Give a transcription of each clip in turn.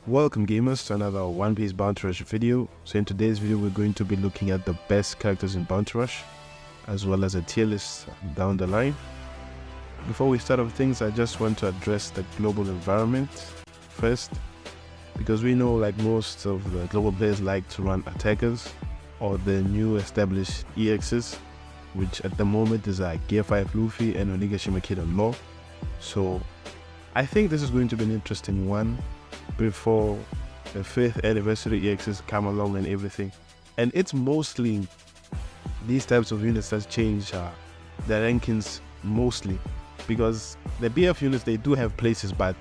Welcome gamers to another One Piece Bounty Rush video. So in today's video we're going to be looking at the best characters in Bounty Rush as well as a tier list down the line. Before we start off things, I just want to address the global environment first, because we know like most of the global players like to run attackers or the new established EXs, which at the moment is like Gear 5 Luffy and Onigashima Kid and Law. So I think this is going to be an interesting one before the 5th anniversary EXs come along and everything. And it's mostly these types of units that change their rankings mostly, because the BF units, they do have places, but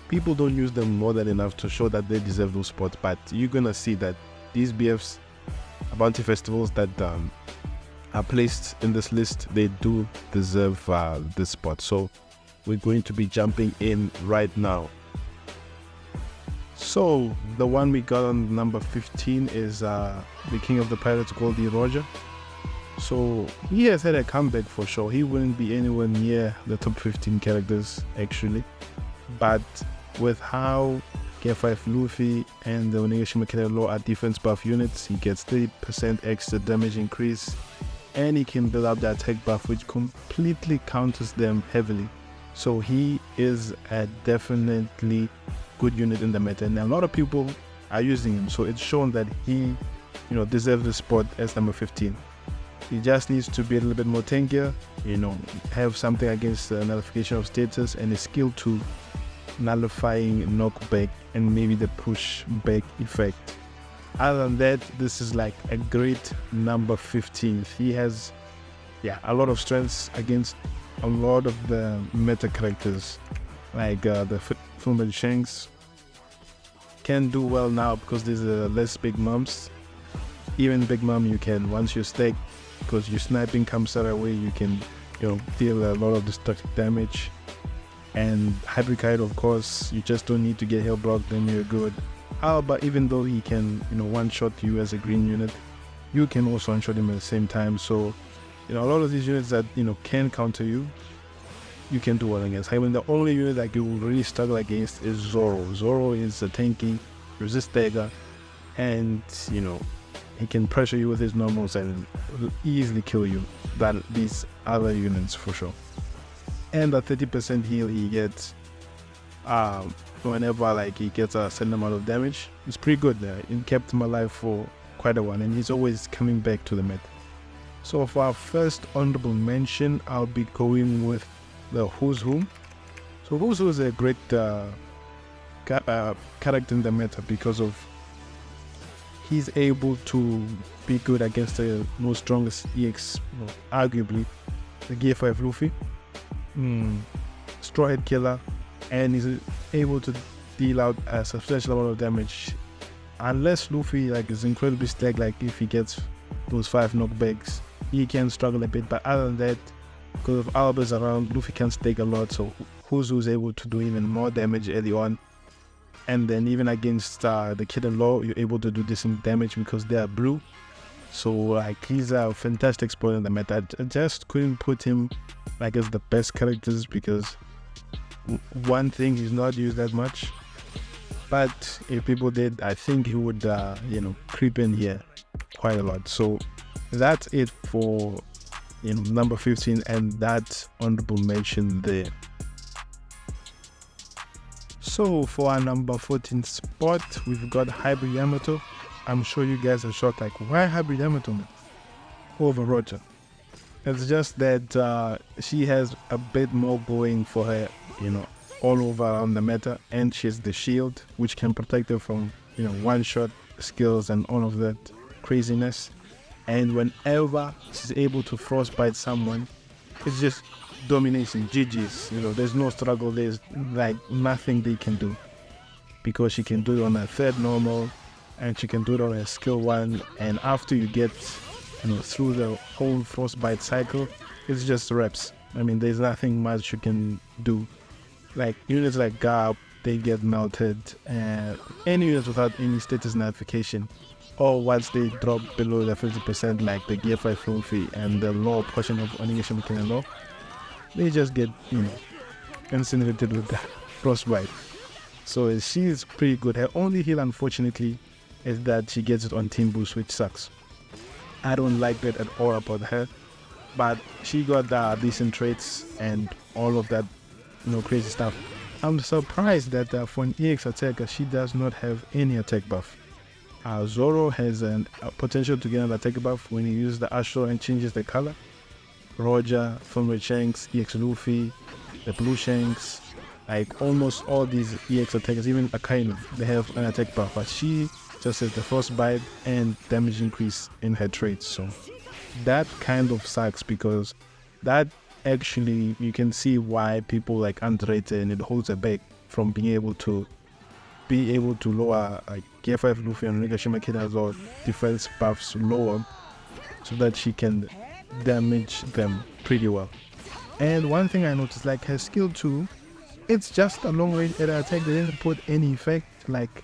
people don't use them more than enough to show that they deserve those spots. But you're gonna see that these BFs, bounty festivals that are placed in this list, they do deserve this spot. So we're going to be jumping in right now. So the one we got on number 15 is the King of the Pirates, Goldie Roger. So he has had a comeback for sure. He wouldn't be anywhere near the top 15 characters actually, but with how Gear 5 Luffy and the Onigashima Kid Law are defense buff units, he gets 30% extra damage increase, and he can build up the attack buff, which completely counters them heavily. So he is a definitely good unit in the meta, and a lot of people are using him. So it's shown that he, deserves the spot as number 15. He just needs to be a little bit more tankier, have something against the nullification of status and a skill 2 nullifying knockback and maybe the push back effect. Other than that, this is like a great number 15. He has a lot of strengths against a lot of the meta characters, like the Fullmetal Shanks can do well now because there's less big mums. Even big mum, you can, once you stack, because your sniping comes out away, you can deal a lot of destructive damage. And Hybrid Kite, of course, you just don't need to get heal blocked, then you're good. But even though he can one shot you as a green unit, you can also one shot him at the same time. So a lot of these units that can counter you, you can do well against. I mean, the only unit that you will really struggle against is Zoro. Zoro is a tanky, resist dagger, and he can pressure you with his normals and will easily kill you than these other units for sure. And the 30% heal he gets whenever he gets a certain amount of damage, it's pretty good. It kept him alive for quite a while, and he's always coming back to the meta. So for our first honorable mention, I'll be going with the Who's Who. So Who's Who is a great character in the meta because of he's able to be good against the most strongest EX, arguably the Gear 5 Luffy, Straw Hat Killer, and he's able to deal out a substantial amount of damage. Unless Luffy is incredibly stacked, if he gets those 5 knockbacks, he can struggle a bit. But other than that, because of Opbr's around, Luffy can stake a lot, so Who's able to do even more damage early on. And then even against the Kid and Law, you're able to do decent damage because they are blue. So he's a fantastic spot in the meta. I just couldn't put him as the best characters because one thing, he's not used that much. But if people did, I think he would creep in here quite a lot. So that's it for number 15, and that honorable mention there. So for our number 14 spot, we've got Hybrid Yamato. I'm sure you guys are shocked, why Hybrid Yamato over Roger? It's just that she has a bit more going for her, all over on the meta, and she's the shield, which can protect her from, one-shot skills and all of that craziness. And whenever she's able to frostbite someone, it's just domination, GG's. There's no struggle, there's nothing they can do, because she can do it on a 3rd normal, and she can do it on a skill 1, and after you get through the whole frostbite cycle, it's just reps. I mean, there's nothing much you can do. Units like Garp, they get melted, and any units without any status notification, or once they drop below the 50%, like the Gear 5 Luffy and the low portion of Onigashima Kid and Law, they just get incinerated with that frostbite. So she's pretty good. Her only heal, unfortunately, is that she gets it on team boost, which sucks. I don't like that at all about her. But she got decent traits and all of that, crazy stuff. I'm surprised that for an EX attacker, she does not have any attack buff. Zoro has a potential to get an attack buff when he uses the Astro and changes the color. Roger, Filmred Shanks, EX Luffy, the Blue Shanks, like almost all these EX attackers, even Akainu, they have an attack buff. But she just has the Frostbite and damage increase in her traits. So that kind of sucks, because that actually, you can see why people like underrate it, and it holds her back from being able to lower like Gear 5 Luffy and Onigashima Kid defense buffs lower, so that she can damage them pretty well. And one thing I noticed, like her skill 2, it's just a long range air attack. They didn't put any effect like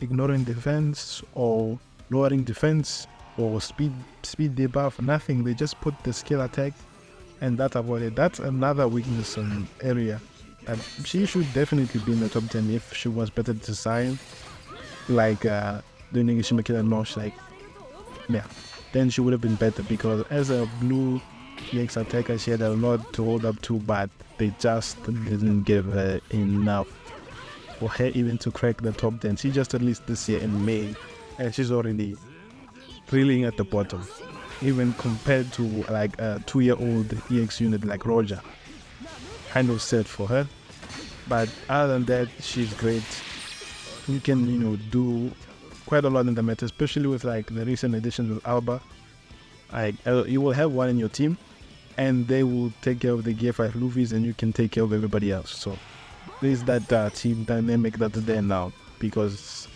ignoring defense or lowering defense or speed debuff, nothing. They just put the skill attack, and that's about it. That's another weakness area. And she should definitely be in the top 10 if she was better designed, like the Onigashima Kid and Nosh, like, yeah, then she would have been better, because as a blue EX attacker, she had a lot to hold up to, but they just didn't give her enough for her even to crack the top 10. She just released this year in May, and she's already reeling at the bottom, even compared to like a 2-year-old EX unit like Roger. Kind of sad for her, but other than that, she's great. You can do quite a lot in the meta, especially with like the recent additions with Opbr. Like you will have one in your team, and they will take care of the Gear 5 Luffys, and you can take care of everybody else. So there's that team dynamic that's there now, because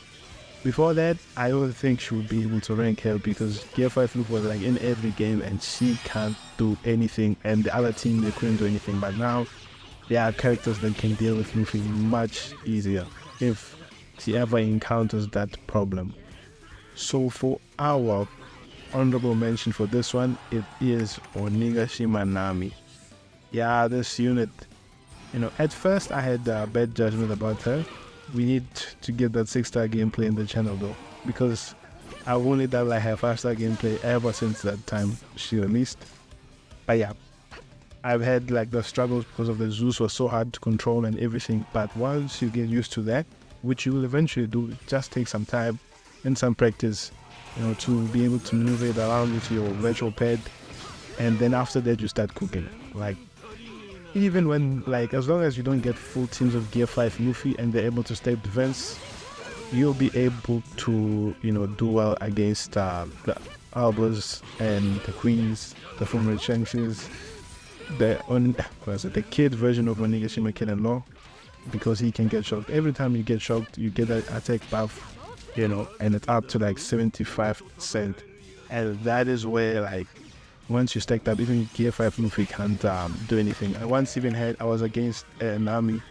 before that, I don't think she would be able to rank her, because Gear 5 Luffy was like in every game and she can't do anything, and the other team, they couldn't do anything. But now there are characters that can deal with Luffy much easier if she ever encounters that problem. So for our honorable mention for this one, it is Onigashima Nami. Yeah, this unit, at first I had bad judgment about her. We need to get that 6-star gameplay in the channel though, because I've only done like her 5-star gameplay ever since that time she released. But yeah, I've had like the struggles because of the Zeus was so hard to control and everything. But once you get used to that, which you will eventually do, just take some time and some practice, to be able to maneuver it around with your virtual pad, and then after that you start cooking. Like, even when, like, as long as you don't get full teams of Gear 5 Luffy and they're able to stay defense, you'll be able to, do well against the Albers and the Queens, the Filmred Shankses, the kid version of Onigashima Kid and Law, because he can get shocked. Every time you get shocked, you get an attack buff, and it's up to like 75%. And that is where, like, once you stacked up, even Gear 5 Luffy can't do anything. I once even I was against Nami.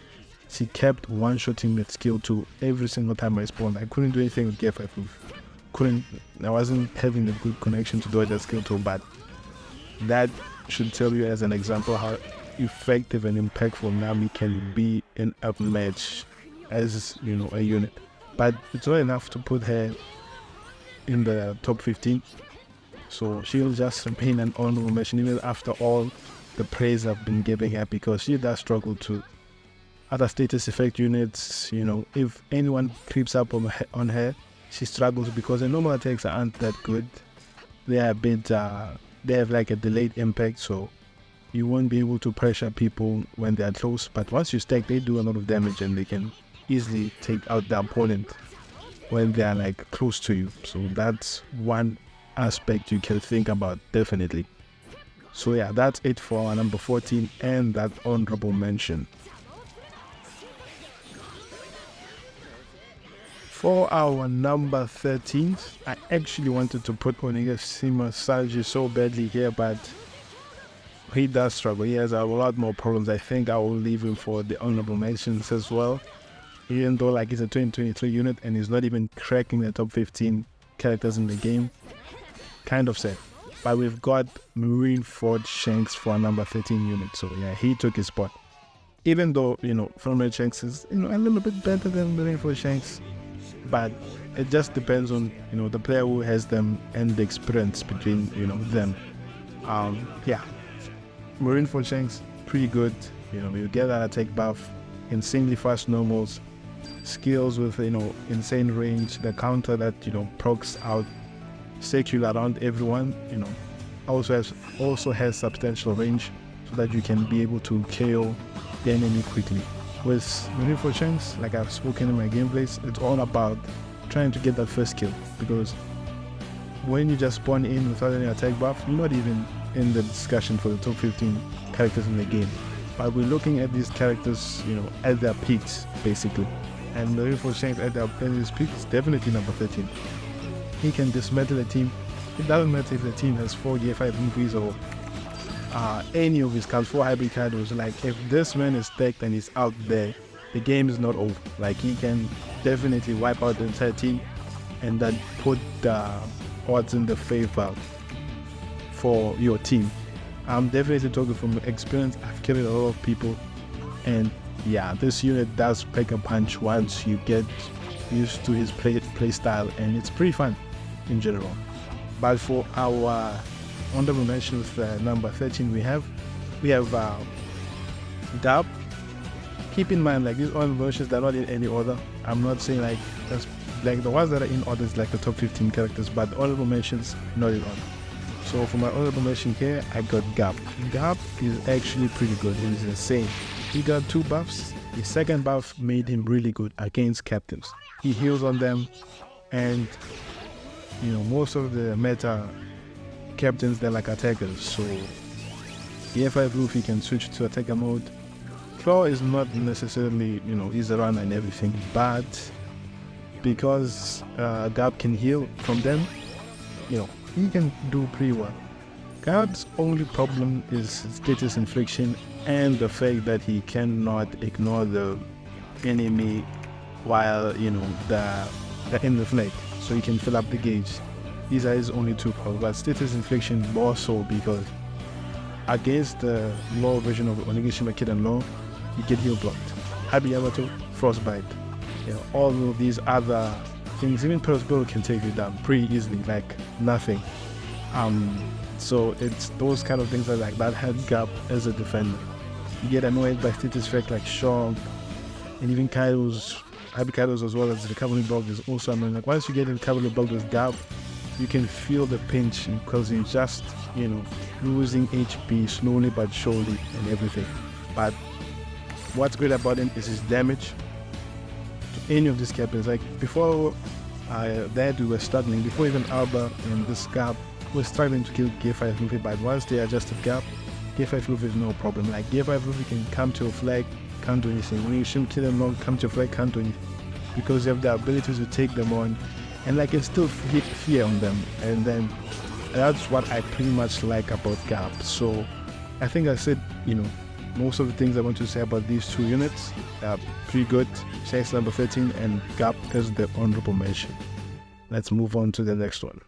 She kept one-shotting that skill 2 every single time I spawned. I couldn't do anything with Gear 5 Luffy. I wasn't having a good connection to do that skill 2, but that should tell you as an example how effective and impactful Nami can be in a match as, a unit. But it's not enough to put her in the top 15. So she'll just remain an honorable mention even after all the praise I've been giving her, because she does struggle to other status effect units. If anyone creeps up on her, she struggles because the normal attacks aren't that good. They are a bit, they have like a delayed impact, so you won't be able to pressure people when they are close. But once you stack, they do a lot of damage, and they can easily take out the opponent when they are like close to you. So that's one aspect you can think about, definitely. So yeah, that's it for our number 14 and that honorable mention. For our number 13, I actually wanted to put Onigashima Sanji so badly here, but he does struggle. He has a lot more problems. I think I will leave him for the honorable mentions as well, even though like he's a 2023 unit and he's not even cracking the top 15 characters in the game. Kind of sad. But we've got Marineford Shanks for our number 13 unit, so yeah, he took his spot. Even though, frame rate Shanks is, a little bit better than Marineford Shanks, but it just depends on, the player who has them and the experience between, them. Yeah, Marineford Shanks, pretty good. You get that attack buff, insanely fast normals, skills with, insane range, the counter that, procs out circular around everyone, also has substantial range so that you can be able to KO the enemy quickly. With Marineford Shanks, like I've spoken in my gameplays, it's all about trying to get that first kill, because when you just spawn in without any attack buff, you're not even in the discussion for the top 15 characters in the game. But we're looking at these characters, at their peaks, basically. And Marineford Shanks at his peak is definitely number 13. He can dismantle a team. It doesn't matter if the team has 4 Gear 5 movies or any of his cards, 4 hybrid cards. Like, if this man is stacked and he's out there, the game is not over. Like, he can definitely wipe out the entire team and then put the odds in the favor for your team. I'm definitely talking from experience. I've carried a lot of people, and yeah, this unit does pack a punch once you get used to his play style, and it's pretty fun in general. But for our honorable mention with number 13, we have Dub. Keep in mind, like, these honorable mentions, they're not in any order. I'm not saying like that's like the ones that are in order is like the top 15 characters, but the honorable mentions not in order. So for my honorable mention here, I got Gap. Gap is actually pretty good. He's insane. He got 2 buffs. His second buff made him really good against captains. He heals on them, and most of the meta captains, they're like attackers. So Gear 5 Luffy can switch to attacker mode. Claw is not necessarily, he's a runner and everything, but because Gap can heal from them, he can do pretty well. Gap's only problem is status infliction and the fact that he cannot ignore the enemy while they're in the flank, so he can fill up the gauge. These are his only 2 problems, but status infliction more so because against the low version of Onigashima Kid and Law, you get heal blocked. Habi Yamato, Frostbite, all of these other things, even Pearl's can take you down pretty easily, like nothing. So it's those kind of things that had Gap as a defender. You get annoyed by status effect like Shock, and even Habi Kaido's as well as the recovery block is also annoying. Like, once you get in recovery block with Gap, you can feel the pinch because you're just, losing HP slowly but surely and everything. But what's great about him is his damage to any of these captains. Like, before that, we were struggling. Before even Opbr and this Gap, we're struggling to kill Gear 5 Luffy, but once they adjusted Gap, Gear 5 Luffy is no problem. Like, Gear 5 Luffy can come to a flag, can't do anything. When you shoot kill them long, come to a flag, can't do anything. Because you have the ability to take them on and like instill fear on them. And then that's what I pretty much like about Gap. So I think I said, most of the things I want to say about these 2 units are pretty good. Shanks number 13 and Gap has the honorable mention. Let's move on to the next one.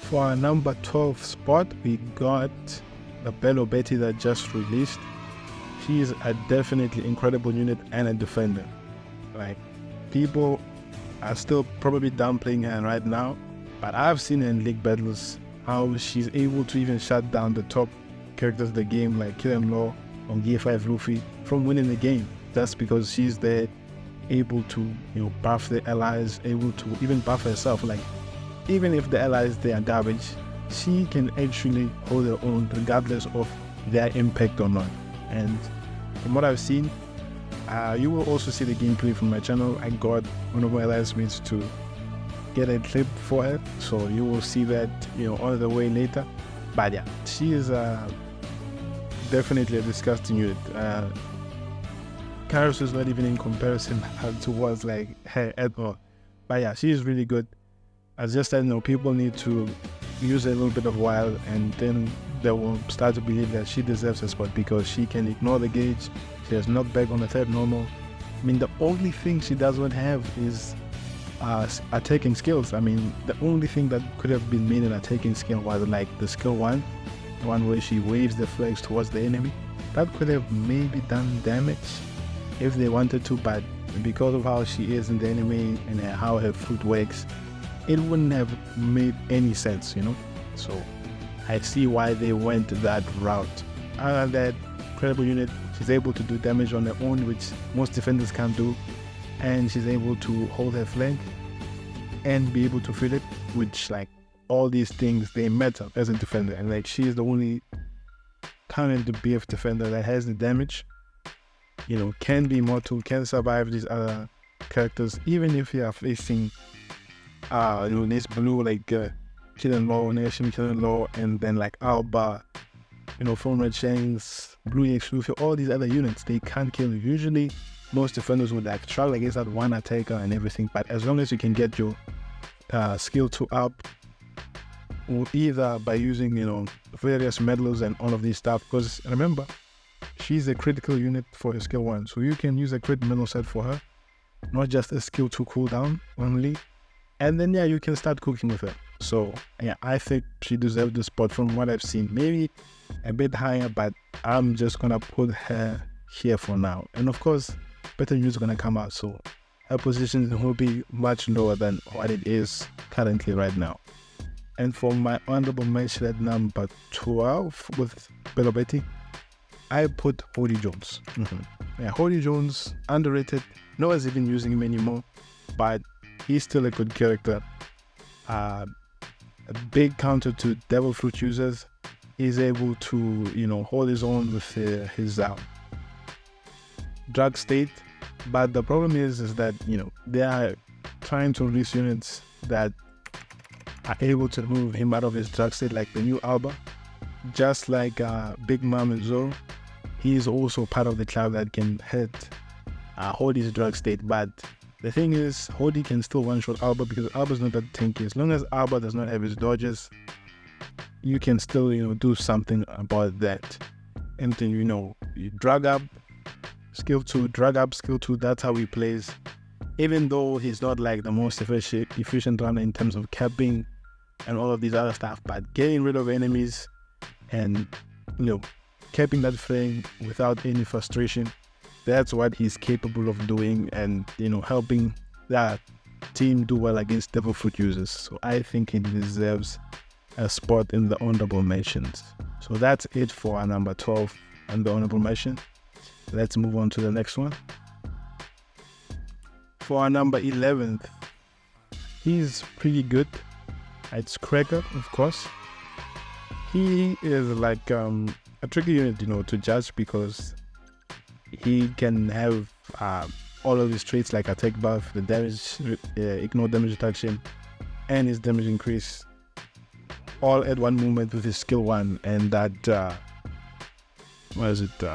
For our number 12 spot, we got the Bello Betty that just released. She is a definitely incredible unit and a defender. Like, people are still probably downplaying her right now, but I've seen her in league battles how she's able to even shut down the top characters of the game, like Kill and Law on Gear 5 Luffy, from winning the game. That's because she's there, able to buff the allies, able to even buff herself. Like, even if the allies, they are garbage, she can actually hold her own regardless of their impact or not. And from what I've seen, you will also see the gameplay from my channel. I got one of my alliance mates to get a clip for her, so you will see that on the way later. But yeah, she is definitely a disgusting unit. Kairos is not even in comparison towards like her at all. But yeah, she is really good. As just said, people need to use a little bit of while, and then they will start to believe that she deserves a spot because she can ignore the gauge. She has knockback on the 3rd normal. I mean, the only thing she does not have is attacking skills. I mean, the only thing that could have been made an attacking skill was like the skill 1, the one where she waves the flags towards the enemy. That could have maybe done damage if they wanted to, but because of how she is in the anime and how her foot works, it wouldn't have made any sense, you know? So I see why they went that route. Other than that, incredible unit. She's able to do damage on her own, which most defenders can't do, and she's able to hold her flank and be able to feel it, which, like, all these things, they matter as a defender. And like, she is the only current BF defender that has the damage, you know, can be immortal, can survive these other characters, even if you are facing you know, this blue, like Killing Law, Nation Killing Law, and then like Opbr, you know, Phone Red Chains, Blue EX Luffy, all these other units, they can't kill you. Usually most defenders would like struggle against that one attacker and everything, but as long as you can get your skill 2 up, or either by using, you know, various medals and all of these stuff, because remember, she's a critical unit for her skill 1, so you can use a crit medal set for her, not just a skill 2 cooldown only, and then yeah, you can start cooking with her. So yeah, I think she deserves the spot from what I've seen, maybe a bit higher, but I'm just gonna put her here for now. And of course, better news is gonna come out, so her position will be much lower than what it is currently right now. And for my honorable mention at number 12 with Bello Betty, I put Hody Jones. Yeah, Hody Jones, underrated. No one's even using him anymore, but he's still a good character. A big counter to Devil Fruit users. He's able to, you know, hold his own with his drug state. But the problem is that, you know, they are trying to release units that are able to move him out of his drug state, like the new Opbr. Just like Big Mom and Zoro, he is also part of the club that can hit Hody's drug state. But the thing is, Hody can still one-shot Opbr because Opbr's not that tanky. As long as Opbr does not have his dodges, you can still, you know, do something about that. And then, you know, you drag up, skill 2, drag up, skill 2, that's how he plays. Even though he's not like the most efficient runner in terms of capping and all of these other stuff, but getting rid of enemies and, you know, capping that frame without any frustration, that's what he's capable of doing, and, you know, helping that team do well against Devil Fruit users. So I think he deserves a spot in the honorable mentions. So that's it for our number 12 and the honorable mention. Let's move on to the next one. For our number 11th, he's pretty good. It's Cracker, of course. He is like a tricky unit, you know, to judge, because he can have all of his traits like attack buff, the damage, ignore damage reduction, and his damage increase, all at one movement with his skill 1, and that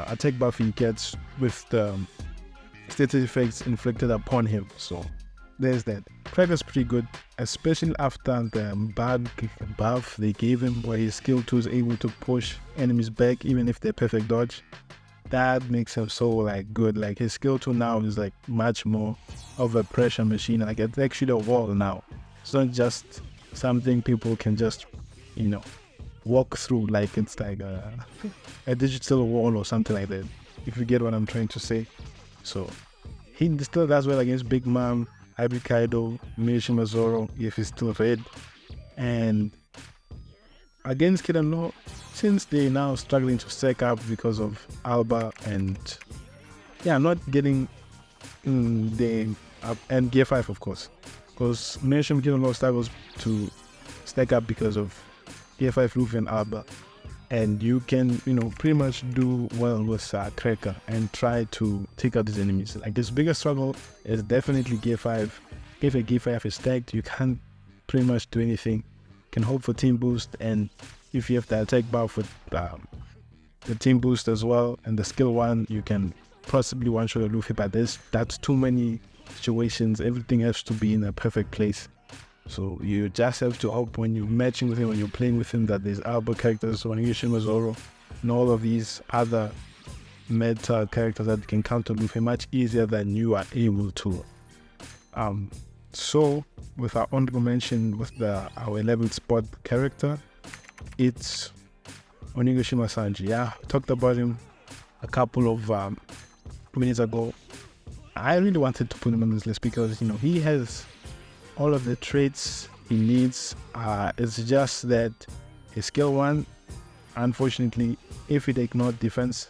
attack buff he gets with the status effects inflicted upon him. So there's that. Cracker's pretty good, especially after the bug buff they gave him, where his skill 2 is able to push enemies back even if they're perfect dodge. That makes him so like good. Like his skill 2 now is like much more of a pressure machine. Like it's actually a wall now. It's not just something people can just, you know, walk through. Like it's like a digital wall or something like that, if you get what I'm trying to say. So he still does well against Big Mom, Hybrid Kaido, Mishima Zoro, if he's still red. And against Kid and Law, since they're now struggling to stack up because of Opbr and not getting the and Gear 5, of course, because Nation Kid and Law struggles to stack up because of Gear 5 Luffy and Opbr. And you can, you know, pretty much do well with Cracker and try to take out these enemies. Like his biggest struggle is definitely Gear 5. If a Gear 5 is stacked, you can't pretty much do anything. You can hope for team boost, and if you have the attack buff with the team boost as well and the skill 1, you can possibly one-shot a Luffy, but that's too many situations. Everything has to be in a perfect place. So you just have to hope when you're matching with him, when you're playing with him, that there's Opbr characters, Onigashima Zoro, and all of these other meta characters that can counter Luffy much easier than you are able to. So with our honorable mention with our 11th spot character, it's Onigashima Sanji. Yeah, talked about him a couple of minutes ago. I really wanted to put him on this list because, he has all of the traits he needs. It's just that his skill 1, unfortunately, if he'd ignored defense,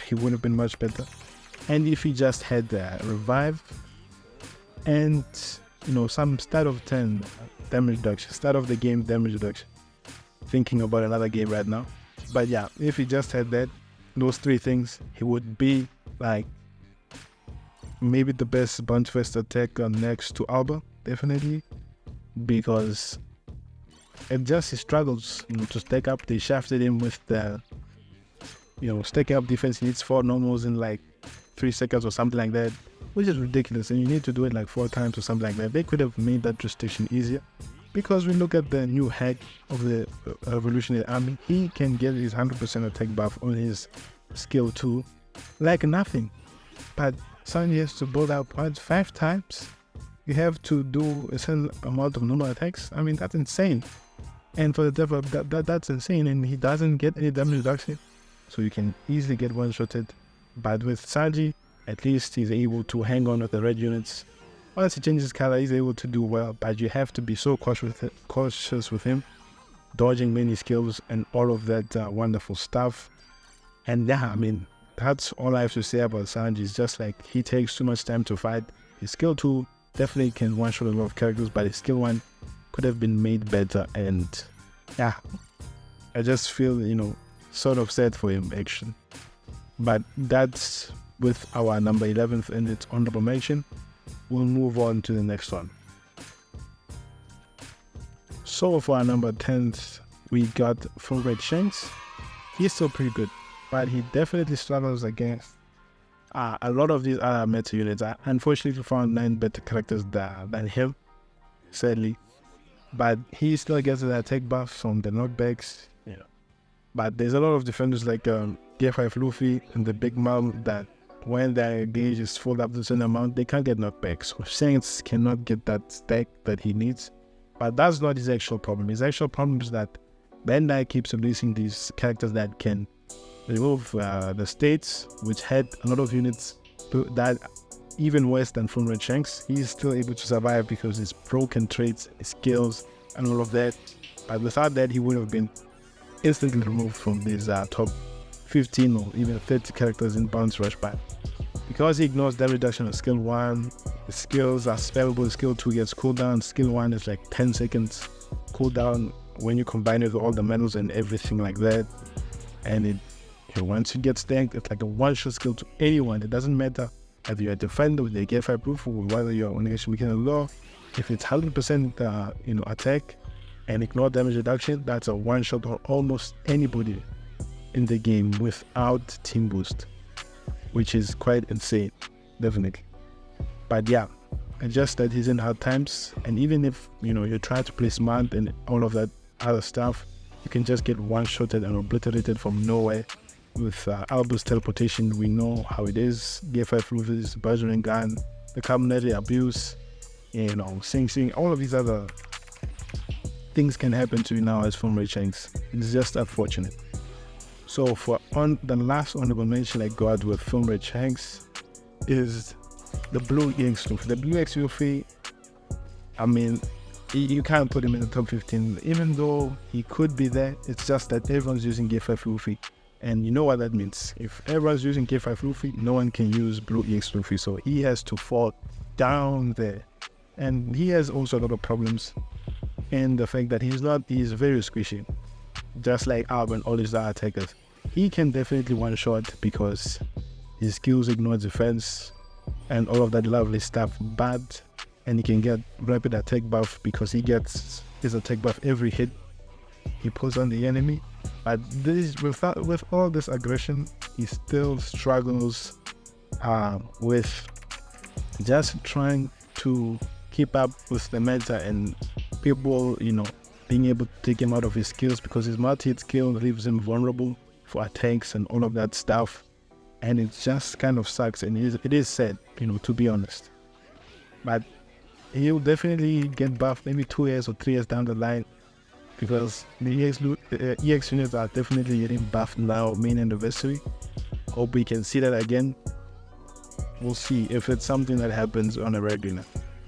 he would have been much better. And if he just had revive and, some start of 10 damage reduction, start of the game damage reduction. Thinking about another game right now. But yeah, if he just had those 3 things, he would be like maybe the best bunch fest attacker next to Opbr, definitely, because he struggles to stack up. They shafted him with the stacking up defense. He needs 4 normals in like 3 seconds or something like that, which is ridiculous, and you need to do it like 4 times or something like that. They could have made that restriction easier, because we look at the new hack of the Revolutionary Army. He can get his 100% attack buff on his skill 2 like nothing, but Sanji has to build up 5 times. You have to do a certain amount of normal attacks. I mean, that's insane. And for the developer, that's insane. And he doesn't get any damage reduction, so you can easily get one-shotted. But with Sanji, at least he's able to hang on with the red units. Once he changes color, he's able to do well. But you have to be so cautious with him, dodging many skills and all of that wonderful stuff. And yeah, I mean, that's all I have to say about Sanji. It's just like he takes too much time to fight. His skill 2 definitely can one-shot a lot of characters, but his skill 1 could have been made better. And yeah, I just feel, sort of sad for him, actually. But that's with our number 11th and its honorable mention. We'll move on to the next one. So for our number 10th, we got Fulbright Shanks. He's still pretty good, but he definitely struggles against a lot of these other meta units. I unfortunately found 9 better characters than him, sadly. But he still gets the attack buff from the knockbacks. But there's a lot of defenders like G5 Luffy and the Big Mom that when their gauge is full up to a certain amount, they can't get knockbacks. So Shanks cannot get that stack that he needs. But that's not his actual problem. His actual problem is that Bandai keeps releasing these characters that can remove the states, which had a lot of units that even worse than Fulbright Shanks. He's still able to survive because his broken traits, his skills, and all of that. But without that, he would have been instantly removed from these top 15 or even 30 characters in Bounce Rush. But because he ignores damage reduction on skill 1, the skills are spammable. Skill 2 gets cooldown. Skill 1 is like 10 seconds cooldown when you combine it with all the medals and everything like that. And once you get stacked, it's like a one-shot skill to anyone. It doesn't matter whether you're a defender with a G5 proof or whether you're on Onigashima Weekend of Law. If it's 100% attack and ignore damage reduction, that's a one-shot on almost anybody in the game without team boost, which is quite insane, definitely. But yeah, it's just that he's in hard times, and even if you try to play smart and all of that other stuff, you can just get one-shotted and obliterated from nowhere. With Albu's teleportation, we know how it is. G5 Luffy's Badgering Gun, the Carbonary Abuse, Sing Sing, all of these other things can happen to you now as Fulbright Shanks. It's just unfortunate. So for the last honorable mention I got with Fulbright Shanks is the Blue EX Luffy. The Blue EX Luffy, I mean, you can't put him in the top 15, even though he could be there. It's just that everyone's using G5 Luffy. And you know what that means. If everyone's using G5 Luffy, no one can use Blue EX Luffy. So he has to fall down there. And he has also a lot of problems. And the fact that he's very squishy. Just like Alb and all these other attackers. He can definitely one-shot because his skills ignore defense and all of that lovely stuff. And he can get rapid attack buff because he gets his attack buff every hit he puts on the enemy. But with all this aggression, he still struggles with just trying to keep up with the meta and people, being able to take him out of his skills, because his multi-hit skill leaves him vulnerable for attacks and all of that stuff. And it just kind of sucks, and it is sad, to be honest. But he'll definitely get buffed maybe 2 years or 3 years down the line. because the EX units are definitely getting buffed now, main anniversary. Hope we can see that again. We'll see if it's something that happens on a regular.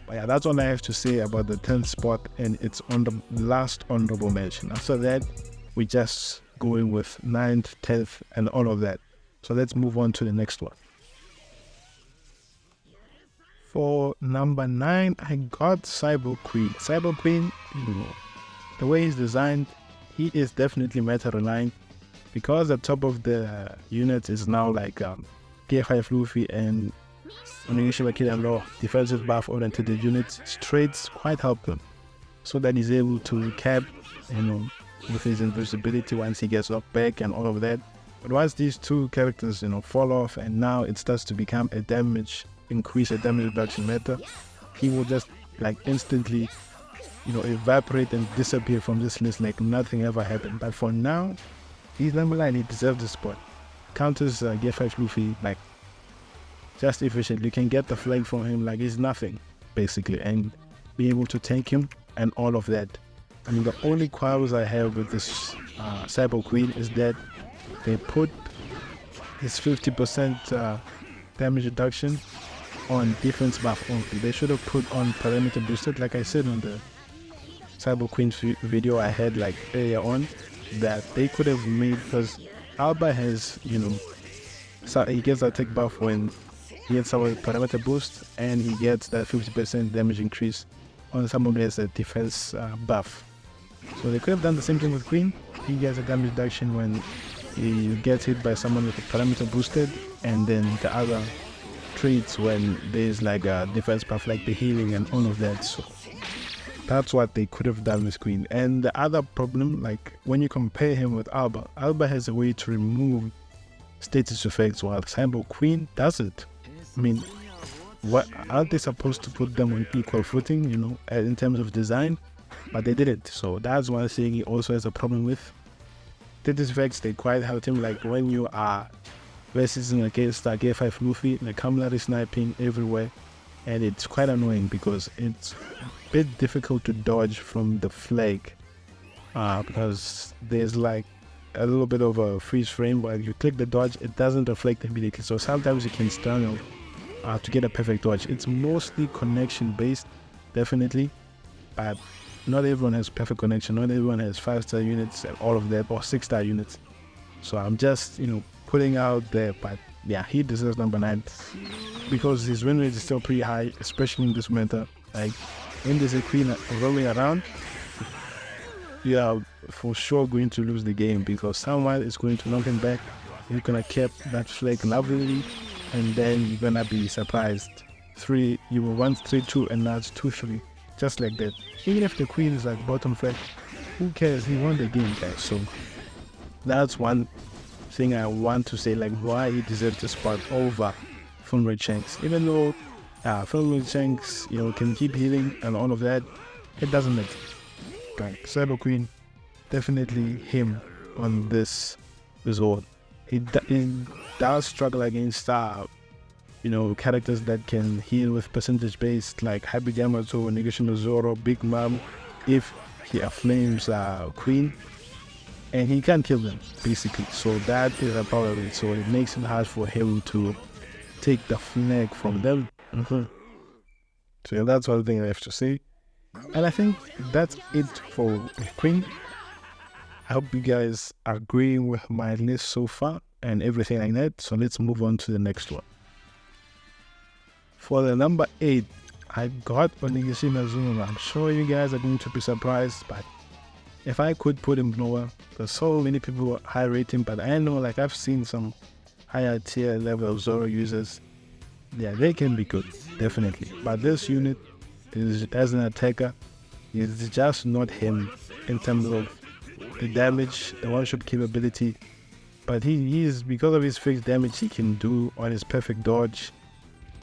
But yeah, that's all I have to say about the 10th spot, and it's on the last honorable mention. After that, we just going with 9th, 10th, and all of that. So let's move on to the next one. For number 9, I got Cyber Queen. Cyber Queen, the way he's designed, he is definitely meta reliant, because the top of the unit is now like Gear 5 Luffy and Onigashima Kid and Law defensive buff oriented units. Traits quite help him, so that he's able to cap, with his invisibility once he gets knocked back and all of that. But once these two characters, fall off, and now it starts to become a damage reduction meta, he will just like instantly, evaporate and disappear from this list like nothing ever happened. But for now, he's number 9. He deserves the spot. Counters Gear 5 Luffy like just efficiently. You can get the flag from him like he's nothing basically, and be able to tank him and all of that. I mean, the only quarrels I have with this Cyber Queen is that they put his 50% damage reduction on defense buff only. They should have put on parameter boosted, like I said on the Cyber Queen video I had like earlier on, that they could have made, because Opbr has, so he gets that attack buff when he gets our parameter boost, and he gets that 50% damage increase on someone who has a defense buff. So they could have done the same thing with Queen. He gets a damage reduction when he gets hit by someone with a parameter boosted, and then the other traits when there's like a defense buff like the healing and all of that. So that's what they could have done with Queen. And the other problem, like when you compare him with Opbr has a way to remove status effects, while Cyber Queen doesn't. I mean, what aren't they supposed to put them on equal footing, in terms of design? But they didn't. So that's one thing he also has a problem with. Status effects, they quite help him, like when you are versus against Gear 5 Luffy, the Kamlari sniping everywhere, and it's quite annoying because it's a bit difficult to dodge from the flag, because there's like a little bit of a freeze frame where you click the dodge, it doesn't reflect immediately, so sometimes you can struggle to get a perfect dodge. It's mostly connection based, definitely, but not everyone has perfect connection, not everyone has 5-star units and all of that, or 6-star units. So I'm just putting out there, but yeah, he deserves number 9 because his win rate is still pretty high, especially in this meta. Like when there's a Queen rolling around, you are for sure going to lose the game, because someone is going to knock him back. You're gonna keep that flag lovely, and then you're gonna be surprised. You were once 3-2 and now it's 2-3, just like that. Even if the Queen is like bottom flag, who cares? He won the game, guys. So that's one thing I want to say, like why he deserves the spot over Funroid Shanks. Even though Funroid Shanks, can keep healing and all of that, it doesn't matter. Like Cyber Queen, definitely him on this resort. He does struggle against characters that can heal with percentage based, like Happy Yamato, Nigashima Zoro, Big Mom, if he flames Queen, and he can't kill them basically. So that is a power of it. So it makes it hard for him to take the flag from them. So that's one thing I have to say. And I think that's it for Queen. I hope you guys are agreeing with my list so far and everything like that. So let's move on to the next one. For the number 8, I got Onigashima Zuma. I'm sure you guys are going to be surprised, but if I could put him lower, there's so many people high rate him, but I know, like I've seen some higher tier level of Zoro users. Yeah, they can be good, definitely. But this unit is, as an attacker, is just not him in terms of the damage, the one-shot capability. But he is, because of his fixed damage he can do on his perfect dodge,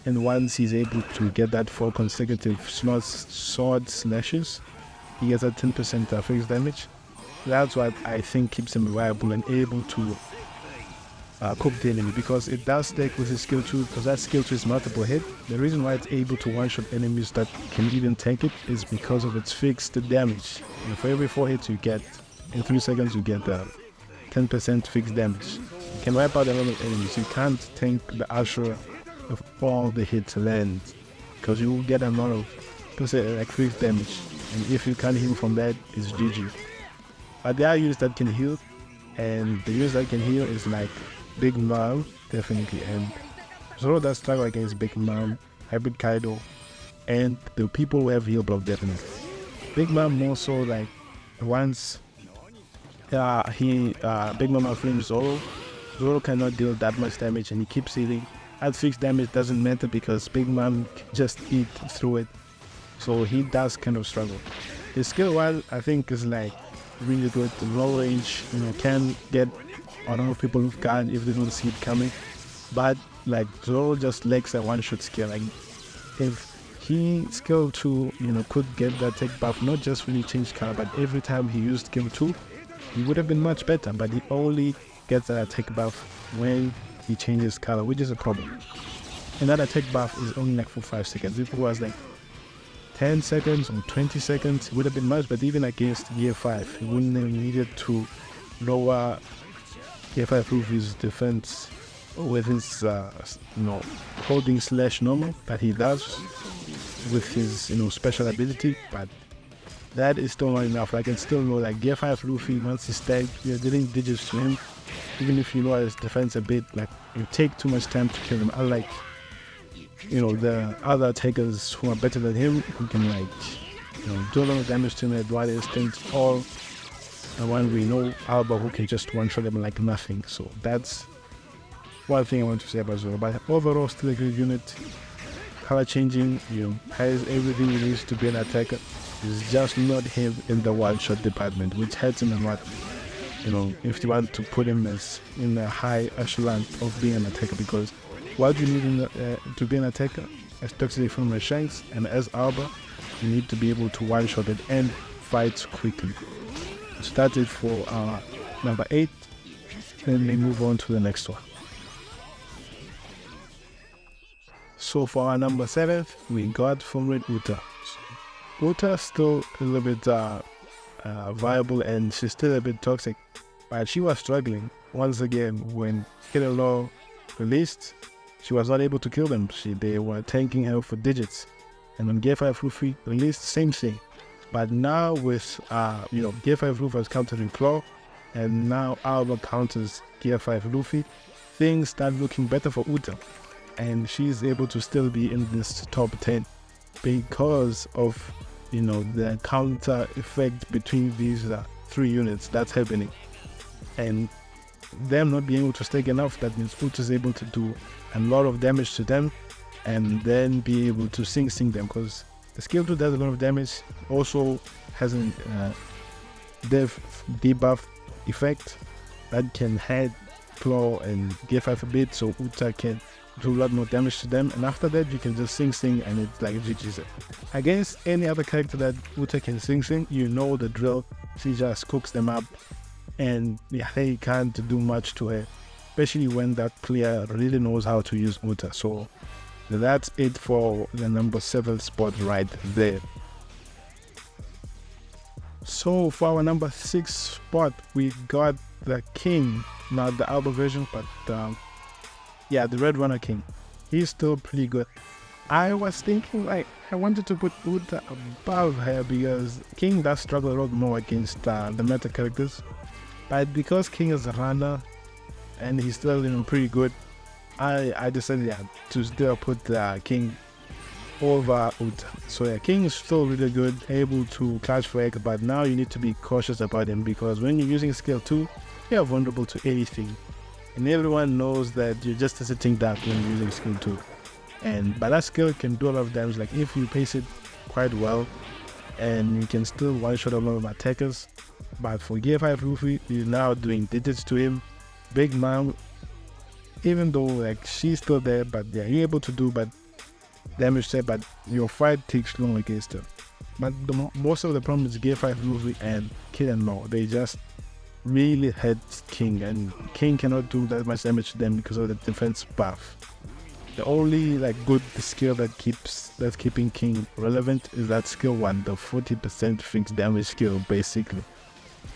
and once he's able to get that 4 consecutive sword slashes, he gets a 10% fixed damage. That's what I think keeps him viable and able to cook the enemy, because it does stick with his skill 2, because that skill 2 is multiple hit. The reason why it's able to one-shot enemies that can even tank it is because of its fixed damage. For every 4 hits you get, in 3 seconds you get 10% fixed damage. You can wipe out a lot of enemies. You can't tank the Usher if all the hits land, because you will get a lot of like fixed damage, and if you can't heal from that, it's GG. But there are units that can heal, and the units that can heal is like Big Mom, definitely, and Zoro does struggle against Big Mom, Hybrid Kaido, and the people who have heal block, definitely. Big Mom more so like once Big Mom outflames Zoro, Zoro cannot deal that much damage and he keeps healing. At fixed damage doesn't matter because Big Mom can just eat through it, so he does kind of struggle. His skill 1 I think is like really good, low range, can get a lot of people with guard if they don't see it coming. But like Zoro just lacks a one-shot skill. Like if he skill 2, could get that tech buff, not just when he changed color, but every time he used skill 2, he would have been much better. But he only gets that attack buff when he changes color, which is a problem. And that attack buff is only like for 5 seconds. If it was like 10 seconds or 20 seconds, it would have been much. But even against Gear 5, he wouldn't have needed to lower Gear 5 Luffy's defense with his holding / normal that he does with his special ability. But that is still not enough. I can still know like Gear 5 Luffy, once he's tagged, you're dealing digits to him, even if you know his defense a bit, like you take too much time to kill him. Unlike the other attackers who are better than him, who can do a lot of damage to him at one instant, or the one we know, Opbr, who can just one-shot them like nothing. So that's one thing I want to say about Zoro. But overall, still a good unit. Color changing, has everything he needs to be an attacker. It's just not him in the one-shot department, which hurts him a lot. If you want to put him as in a high echelon of being an attacker, because what you need to be an attacker, as Toxic from Shanks and as Opbr, you need to be able to one-shot it and fight quickly. Started for number 8, then we move on to the next one. So for our number 7th, we got Fumrit Uta. Uta still a little bit viable, and she's still a bit toxic, but she was struggling once again when Kill Law released. She was not able to kill them. They were tanking her for digits, and when Gear 5 Luffy released, same thing. But now with Gear 5 Luffy has countering Claw, and now Opbr counters Gear 5 Luffy, things start looking better for Uta, and she's able to still be in this top 10 because of the counter effect between these 3 units that's happening, and them not being able to stack enough. That means Uta is able to do a lot of damage to them and then be able to sing them, because the skill 2 does a lot of damage, also has a debuff effect that can head Claw and Gear 5 a bit, so Uta can do a lot more damage to them, and after that you can just sing and it's like GG's. Against any other character that Uta can sing, the drill. She just cooks them up, and they can't do much to her, especially when that player really knows how to use Uta. So that's it for the number 7 spot right there. So for our number 6 spot, we got the King, not the Opbr version, but the Red Runner King. He's still pretty good. I was thinking I wanted to put Uta above her because King does struggle a lot more against the meta characters, but because King is a runner and he's still pretty good, I decided to still put King over Uta. So King is still really good, able to clutch for egg, but now you need to be cautious about him, because when you're using skill 2, you're vulnerable to anything, and everyone knows that you're just a sitting duck when you're using skill 2. But that skill can do a lot of damage, like if you pace it quite well, and you can still one-shot a lot of attackers. But for Gear 5 Luffy, you're now doing digits to him. Big Mom, even though she's still there, but you're able to do damage there, but your fight takes long against her. But most of the problem is Gear 5 Luffy and Kill and Law. They just really hurts King, and King cannot do that much damage to them because of the defense buff. The only like good skill that's keeping King relevant is that skill 1, the 40% fixed damage skill basically.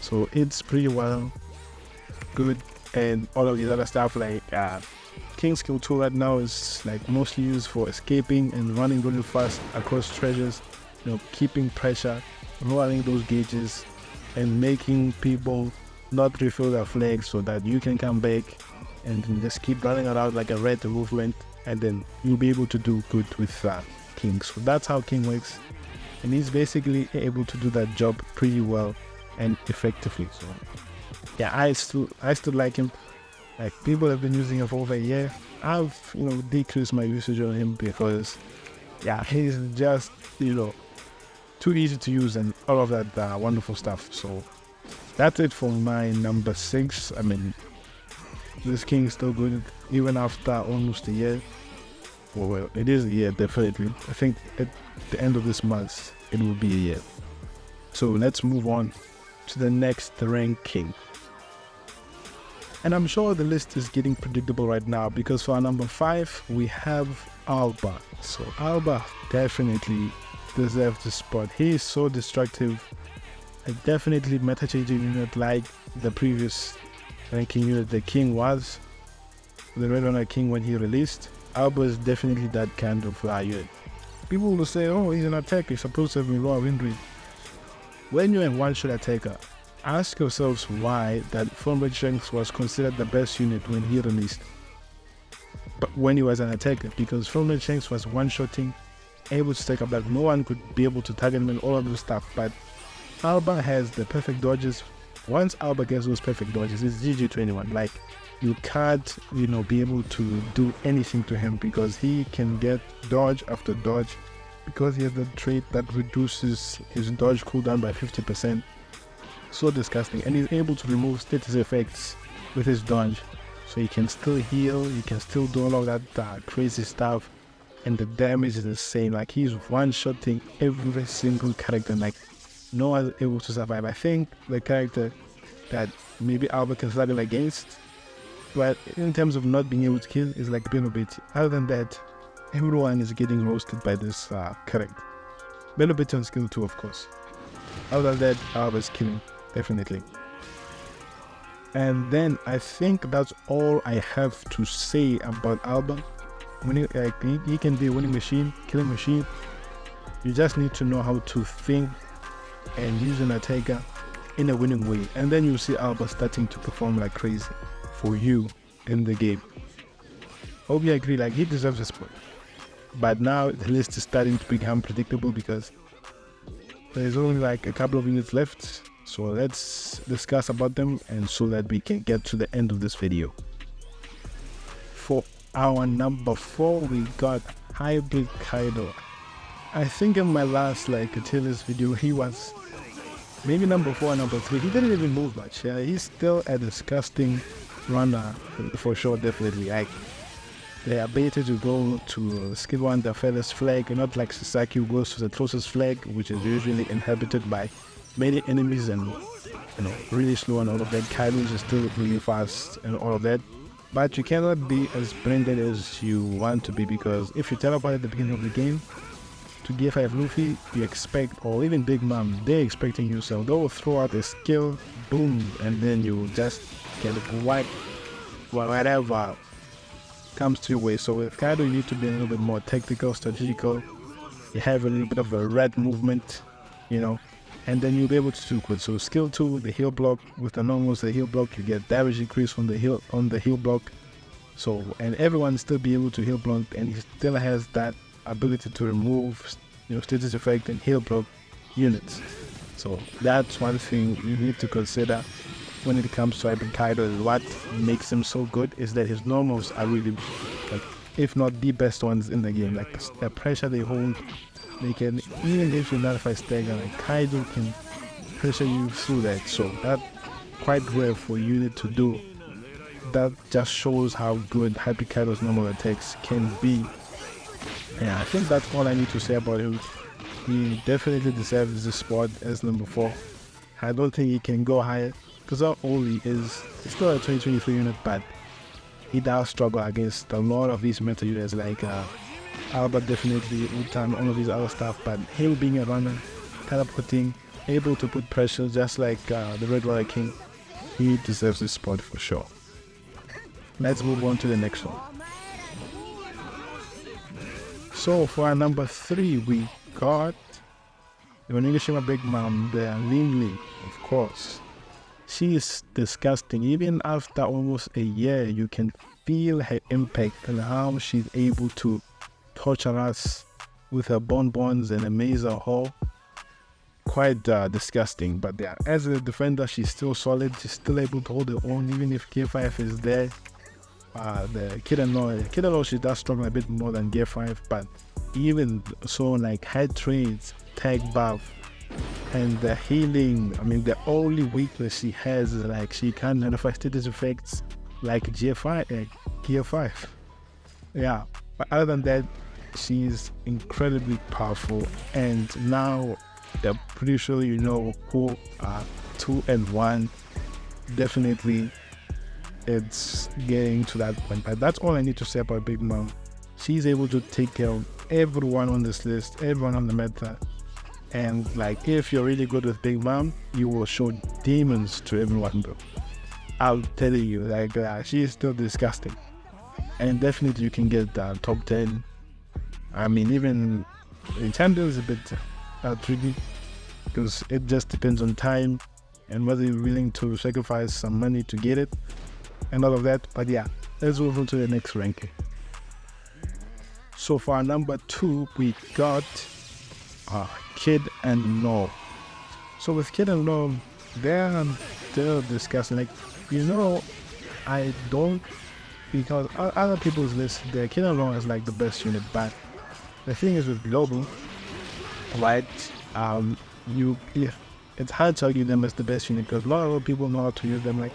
So it's pretty well good, and all of these other stuff like King's skill 2 right now is like mostly used for escaping and running really fast across treasures, keeping pressure, rolling those gauges, and making people not refill their flags so that you can come back and just keep running around like a red movement, and then you'll be able to do good with King. So that's how King works, and he's basically able to do that job pretty well and effectively. So yeah, I still like him. Like, people have been using him for over a year. I've decreased my usage on him because yeah, he's just too easy to use and all of that wonderful stuff. So that's it for my number 6. I mean, this King is still good even after almost a year. Well, it is a year, definitely. I think at the end of this month it will be a year. So let's move on to the next ranking. And I'm sure the list is getting predictable right now, because for our number 5 we have Opbr. So Opbr definitely deserves the spot. He is so destructive. A definitely meta changing unit like the previous ranking unit the King was, the Red Runner King when he released. Opbr is definitely that kind of unit. People will say, oh, he's an attacker, he's supposed to have been raw win rate. When you're a one-shot attacker, ask yourselves why that Form Rate Strength was considered the best unit when he released. But when he was an attacker, because Form Rate Strength was one-shotting, able to take up that no one could be able to target him and all of this stuff. But Opbr has the perfect dodges. Once Opbr gets those perfect dodges, it's GG to anyone. Like, you can't be able to do anything to him, because he can get dodge after dodge, because he has the trait that reduces his dodge cooldown by 50%. So disgusting. And he's able to remove status effects with his dodge, so he can still heal, he can still do all of that crazy stuff, and the damage is insane. Like, he's one-shotting every single character, like no one is able to survive. I think the character that maybe Opbr can struggle against, but in terms of not being able to kill, is like Benobit. Other than that, everyone is getting roasted by this character. Benobit on skill 2, of course. Other than that, Opbr is killing, definitely. And then I think that's all I have to say about Opbr. He can be a winning machine, killing machine. You just need to know how to think and use an attacker in a winning way, and then you see Opbr starting to perform like crazy for you in the game. Hope you agree, like, he deserves a spot. But now the list is starting to become predictable because there's only like a couple of minutes left. So let's discuss about them, and so that we can get to the end of this video. For our number 4, we got Hybrid Kaido. I think in my last Tierlist video, he was maybe number 4 or number 3. He didn't even move much. Yeah, he's still a disgusting runner for sure, definitely. Like, they are better to go to skill 1, the furthest flag, and not like Sasaki, who goes to the closest flag, which is usually inhabited by many enemies and really slow and all of that. Kaido is still really fast and all of that. But you cannot be as branded as you want to be, because if you teleport at the beginning of the game to Gear 5 Luffy, you expect, or even Big Mom, they're expecting you, so they'll throw out a skill, boom, and then you just get wiped, whatever comes to your way. So with Kaido, you need to be a little bit more tactical, strategical. You have a little bit of a red movement, and then you'll be able to do good. So skill 2, the heal block, with the normals, the heal block, you get damage increase from the heal block. So, and everyone still be able to heal block, and he still has that ability to remove status effect and heal block units. So that's one thing you need to consider when it comes to Hybrid Kaido. Is what makes him so good is that his normals are really, if not the best ones in the game. Like, the pressure they hold, they can, even if you nullify stagger, like Kaido can pressure you through that. So that's quite rare for a unit to do. That just shows how good Hybrid Kaido's normal attacks can be. Yeah, I think that's all I need to say about him. He definitely deserves this spot as number 4. I don't think he can go higher. because not only is it's still a 2023 unit, but he does struggle against a lot of these meta units like Albert, definitely Utan, all of these other stuff. But him being a runner, teleporting, able to put pressure just like the Red Warrior King, he deserves this spot for sure. Let's move on to the next one. So for our number 3, we got the Onigashima Big Mom, the Lin, of course. She is disgusting. Even after almost a year, you can feel her impact and how she's able to torture us with her bonbons and amaze our whole. Quite disgusting, but yeah, as a defender, she's still solid. She's still able to hold her own, even if Gear 5 is there. The Kid-in-Law, she does struggle a bit more than Gear 5, but even so, like head trades, tag buff, and the healing, I mean, the only weakness she has is like she can't nullify status effects like Gear 5. Yeah, but other than that, she's incredibly powerful, and now I'm pretty sure you know who 2 and 1 definitely it's getting to that point. But that's all I need to say about Big Mom. She's able to take care of everyone on this list, everyone on the meta, and like if you're really good with Big Mom, you will show demons to everyone, bro. I'll tell you, like she is still disgusting, and definitely you can get top 10. I mean, even in champion is a bit tricky because it just depends on time and whether you're willing to sacrifice some money to get it and all of that. But yeah, let's move on to the next ranking. So for our number 2, we got Kid and Law. So with Kid and Law, they're discussing, like, you know, I don't, because other people's list, the Kid and Law is like the best unit, but the thing is with Global, right, it's hard to argue them as the best unit because a lot of people know how to use them. Like,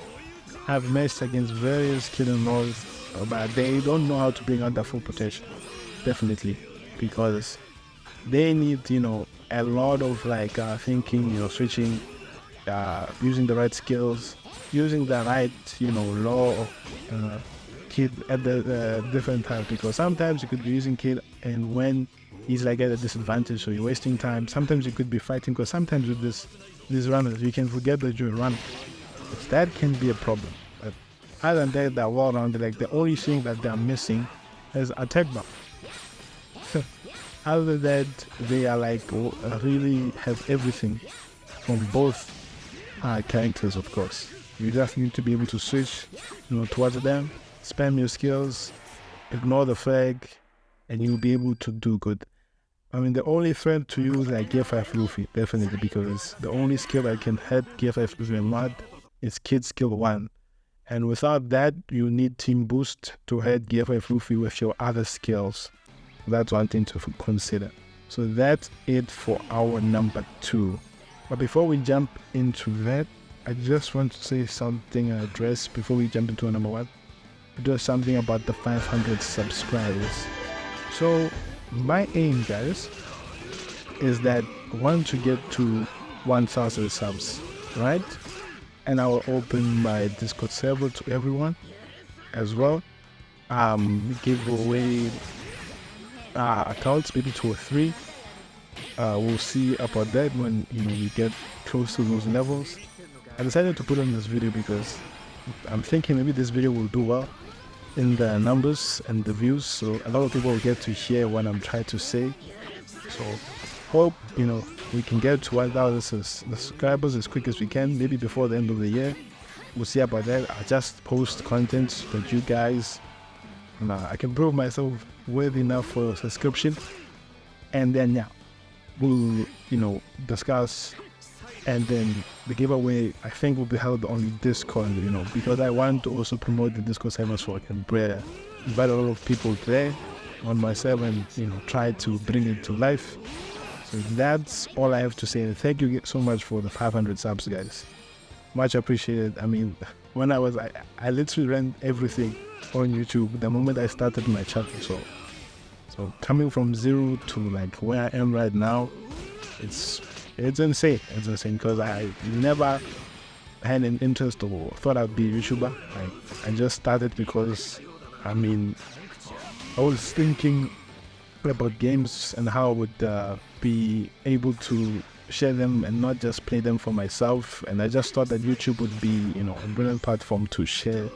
I've matched against various Kid and Laws, but they don't know how to bring out their full potential, definitely, because they need, you know, a lot of like thinking, you know, switching, using the right skills, using the right, you know, law Kid at the different times, because sometimes you could be using Kid and when he's like at a disadvantage, so you're wasting time. Sometimes you could be fighting, because sometimes with these runners, you can forget that you're running. That can be a problem. But other than that, they're well rounded. Like the only thing that they're missing is attack buff. Other than that, they are like really have everything from both characters, of course. You just need to be able to switch, you know, towards them, spam your skills, ignore the flag, and you'll be able to do good. I mean, the only threat to use like Gear 5 Luffy, definitely, because the only skill that can hurt Gear 5 Luffy and Mud is Kid Skill 1. And without that, you need Team Boost to hurt Gear 5 Luffy with your other skills. That's one thing to consider. So that's it for our number 2. But before we jump into that, I just want to say something, address before we jump into number 1. Just something about the 500 subscribers. So my aim, guys, is that once you get to 1,000 subs, right? And I will open my Discord server to everyone as well. Give away accounts, maybe 2 or 3. We'll see about that when, you know, we get close to those levels. I decided to put on this video because I'm thinking maybe this video will do well in the numbers and the views, so a lot of people will get to hear what I'm trying to say. So hope, you know, we can get to 1,000 subscribers as quick as we can, maybe before the end of the year. We'll see about that. I just post content that you guys, I can prove myself worthy enough for a subscription, and then yeah, we'll, you know, discuss. And then the giveaway, I think, will be held on Discord, you know, because I want to also promote the Discord server so I can invite a lot of people there on my server and, you know, try to bring it to life. So that's all I have to say. And thank you so much for the 500 subs, guys. Much appreciated. I mean, when I literally ran everything on YouTube the moment I started my channel. So coming from 0 to like where I am right now, it's insane. It's insane because I never had an interest or thought I'd be a YouTuber. I just started because, I mean, I was thinking about games and how I would be able to share them and not just play them for myself. And I just thought that YouTube would be, you know, a brilliant platform to share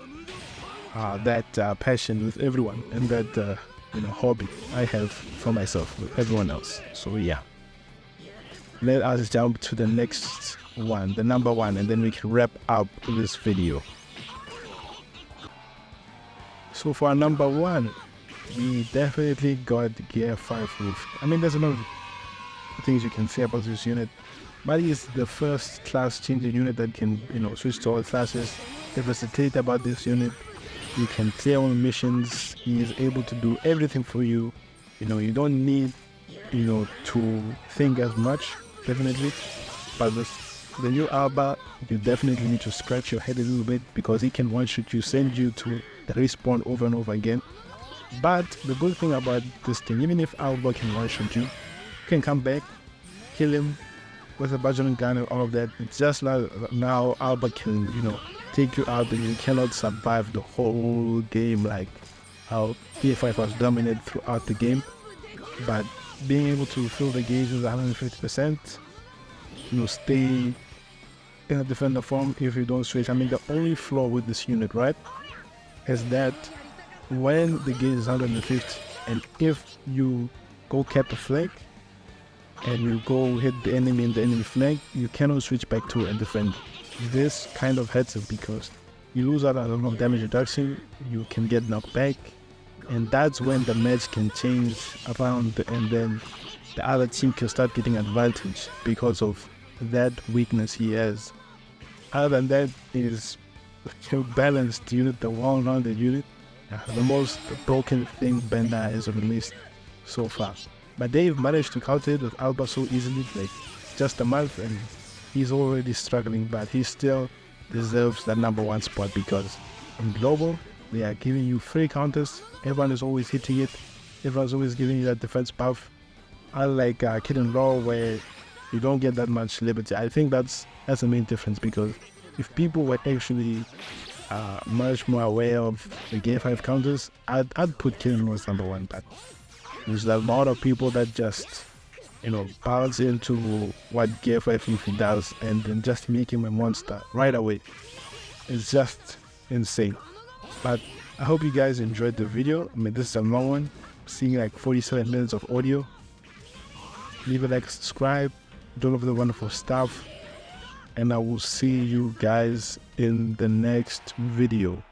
that passion with everyone, and that you know, hobby I have for myself with everyone else. So yeah, let us jump to the next one, the number one, and then we can wrap up this video. So for our number one, we definitely got Gear 5 Roof. I mean, there's a lot of things you can say about this unit, but he's the first class changing unit that can, you know, switch to all classes. The versatility about this unit, you can clear all missions. He is able to do everything for you. You know, you don't need, you know, to think as much, definitely. But the new Opbr, you definitely need to scratch your head a little bit, because he can one-shot you, send you to the respawn over and over again. But the good thing about this thing, even if Opbr can one-shot you, you can come back, kill him with a Bajran gun and all of that. It's just like now Opbr can, you know, take you out and you cannot survive the whole game like how P5 was dominant throughout the game. But being able to fill the gauge with 150%, you know, stay in a defender form if you don't switch. I mean, the only flaw with this unit, right, is that when the gauge is 150 and if you go cap a flag and you go hit the enemy in the enemy flank, you cannot switch back to a defender. This kind of hurts it because you lose out on a lot of damage reduction, you can get knocked back, and that's when the match can change around, and then the other team can start getting advantage because of that weakness he has. Other than that, is a balanced unit, the well-rounded unit, the most broken thing Bender has released so far. But they've managed to counter it with Opbr so easily, like just a month, and he's already struggling, but he still deserves that number one spot, because in global, they are giving you free counters, everyone is always hitting it, everyone's always giving you that defense buff. Unlike Kid and Raw, where you don't get that much liberty. I think that's the main difference, because if people were actually much more aware of the Gear 5 counters, I'd put Kid and Raw as number one, but there's a lot of people that just, you know, bounce into what Gear 5 Roof does and then just make him a monster right away. It's just insane. But I hope you guys enjoyed the video. I mean, this is a long one, seeing like 47 minutes of audio. Leave a like, subscribe, do all of the wonderful stuff, and I will see you guys in the next video.